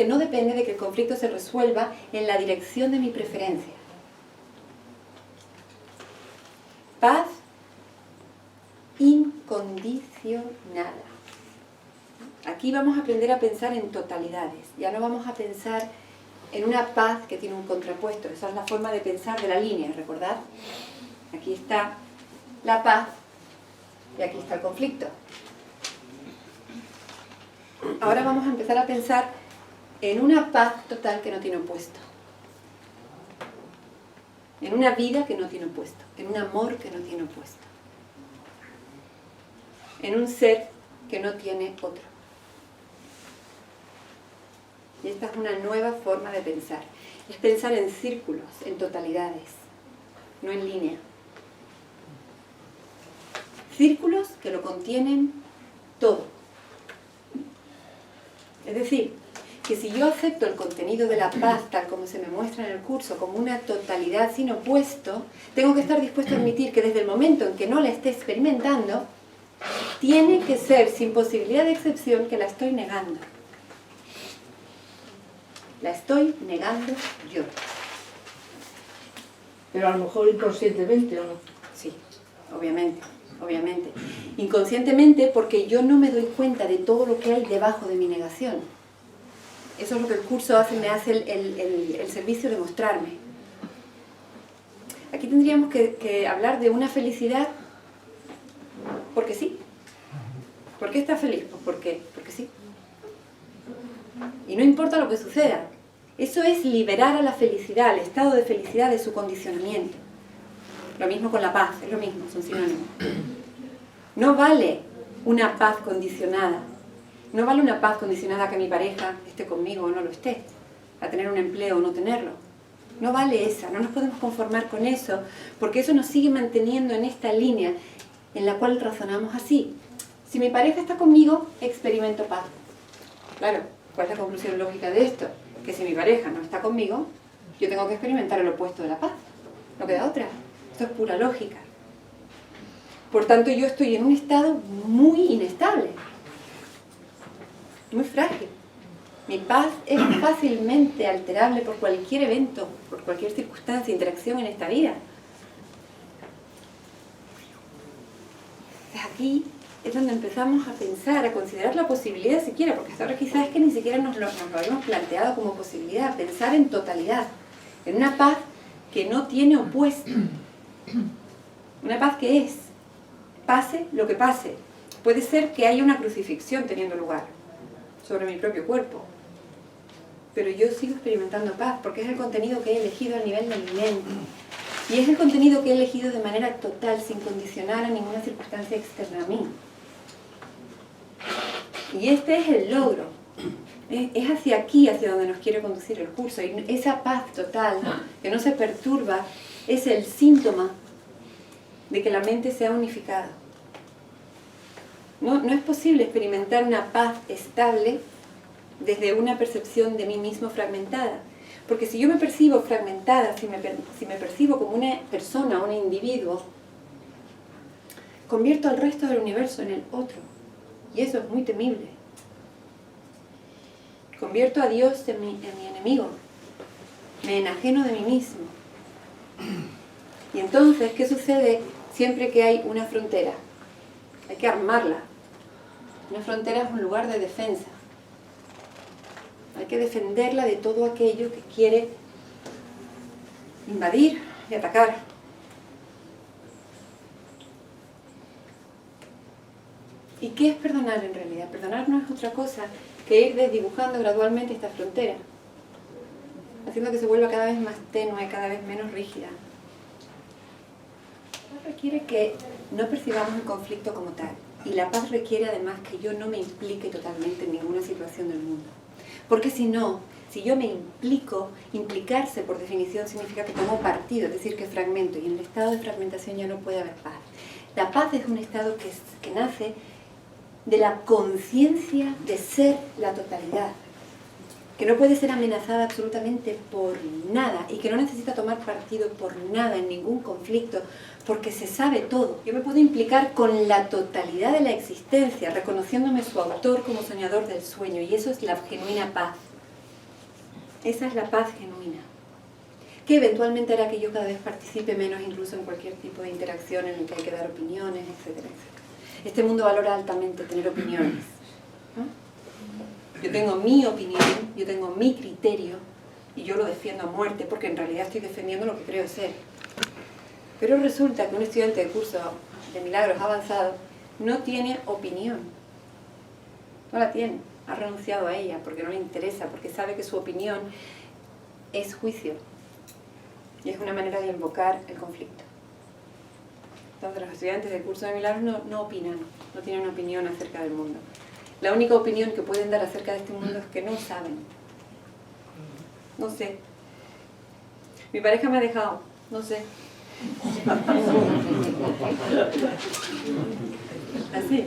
que no depende de que el conflicto se resuelva en la dirección de mi preferencia. Paz incondicionada. Aquí vamos a aprender a pensar en totalidades. Ya no vamos a pensar en una paz que tiene un contrapuesto. Esa es la forma de pensar de la línea, ¿recordad? Aquí está la paz y aquí está el conflicto. Ahora vamos a empezar a pensar en una paz total que no tiene opuesto. En una vida que no tiene opuesto. En un amor que no tiene opuesto. En un ser que no tiene otro. Y esta es una nueva forma de pensar. Es pensar en círculos, en totalidades, no en línea. Círculos que lo contienen todo. Es decir, que si yo acepto el contenido de la paz tal como se me muestra en el curso, como una totalidad sin opuesto, tengo que estar dispuesto a admitir que desde el momento en que no la esté experimentando, tiene que ser sin posibilidad de excepción que la estoy negando. La estoy negando yo. Pero a lo mejor inconscientemente, ¿o no? Sí, obviamente, obviamente. Inconscientemente porque yo no me doy cuenta de todo lo que hay debajo de mi negación. Eso es lo que el curso hace, me hace el servicio de mostrarme. Aquí tendríamos que hablar de una felicidad porque sí. ¿Por qué estás feliz? Pues porque sí. Y no importa lo que suceda. Eso es liberar a la felicidad, al estado de felicidad de su condicionamiento. Lo mismo con la paz, es lo mismo, son sinónimos. No vale una paz condicionada. No vale una paz condicionada a que mi pareja esté conmigo o no lo esté, a tener un empleo o no tenerlo. No vale esa, no nos podemos conformar con eso, porque eso nos sigue manteniendo en esta línea en la cual razonamos así. Si mi pareja está conmigo, experimento paz. Claro, ¿cuál es la conclusión lógica de esto? Que si mi pareja no está conmigo, yo tengo que experimentar el opuesto de la paz. No queda otra. Esto es pura lógica. Por tanto, yo estoy en un estado muy inestable, muy frágil. Mi paz es fácilmente alterable por cualquier evento, por cualquier circunstancia, interacción en esta vida. Entonces aquí es donde empezamos a pensar, a considerar la posibilidad siquiera, porque hasta ahora quizás es que ni siquiera nos lo habíamos planteado como posibilidad, pensar en totalidad, en una paz que no tiene opuesto, una paz que es, pase lo que pase. Puede ser que haya una crucifixión teniendo lugar sobre mi propio cuerpo, pero yo sigo experimentando paz, porque es el contenido que he elegido a nivel de mi mente. Y es el contenido que he elegido de manera total, sin condicionar a ninguna circunstancia externa a mí. Y este es el logro. Es hacia aquí, hacia donde nos quiere conducir el curso. Y esa paz total, que no se perturba, es el síntoma de que la mente se ha unificado. No es posible experimentar una paz estable desde una percepción de mí mismo fragmentada. Porque si yo me percibo fragmentada, si me percibo como una persona, un individuo, convierto al resto del universo en el otro. Y eso es muy temible. Convierto a Dios en mi enemigo. Me enajeno de mí mismo. Y entonces, ¿qué sucede siempre que hay una frontera? Hay que armarla. Una frontera es un lugar de defensa. Hay que defenderla de todo aquello que quiere invadir y atacar. ¿Y qué es perdonar en realidad? Perdonar no es otra cosa que ir desdibujando gradualmente esta frontera, haciendo que se vuelva cada vez más tenue, cada vez menos rígida. La paz requiere que no percibamos el conflicto como tal. Y la paz requiere además que yo no me implique totalmente en ninguna situación del mundo. Porque si no, si yo me implico, implicarse por definición significa que tomo partido, es decir, que fragmento. Y en el estado de fragmentación ya no puede haber paz. La paz es un estado que nace de la conciencia de ser la totalidad, que no puede ser amenazada absolutamente por nada y que no necesita tomar partido por nada en ningún conflicto, porque se sabe todo. Yo me puedo implicar con la totalidad de la existencia, reconociéndome su autor como soñador del sueño, y eso es la genuina paz. Esa es la paz genuina, que eventualmente hará que yo cada vez participe menos incluso en cualquier tipo de interacción en el que hay que dar opiniones, etcétera, etcétera. Este mundo valora altamente tener opiniones, ¿no? Yo tengo mi opinión, yo tengo mi criterio y yo lo defiendo a muerte porque en realidad estoy defendiendo lo que creo ser. Pero resulta que un estudiante de curso de milagros avanzado no tiene opinión. No la tiene. Ha renunciado a ella porque no le interesa, porque sabe que su opinión es juicio. Y es una manera de invocar el conflicto. Entonces los estudiantes del curso de milagros no opinan, no tienen una opinión acerca del mundo. La única opinión que pueden dar acerca de este mundo es que no saben. No sé. Mi pareja me ha dejado, no sé. Así.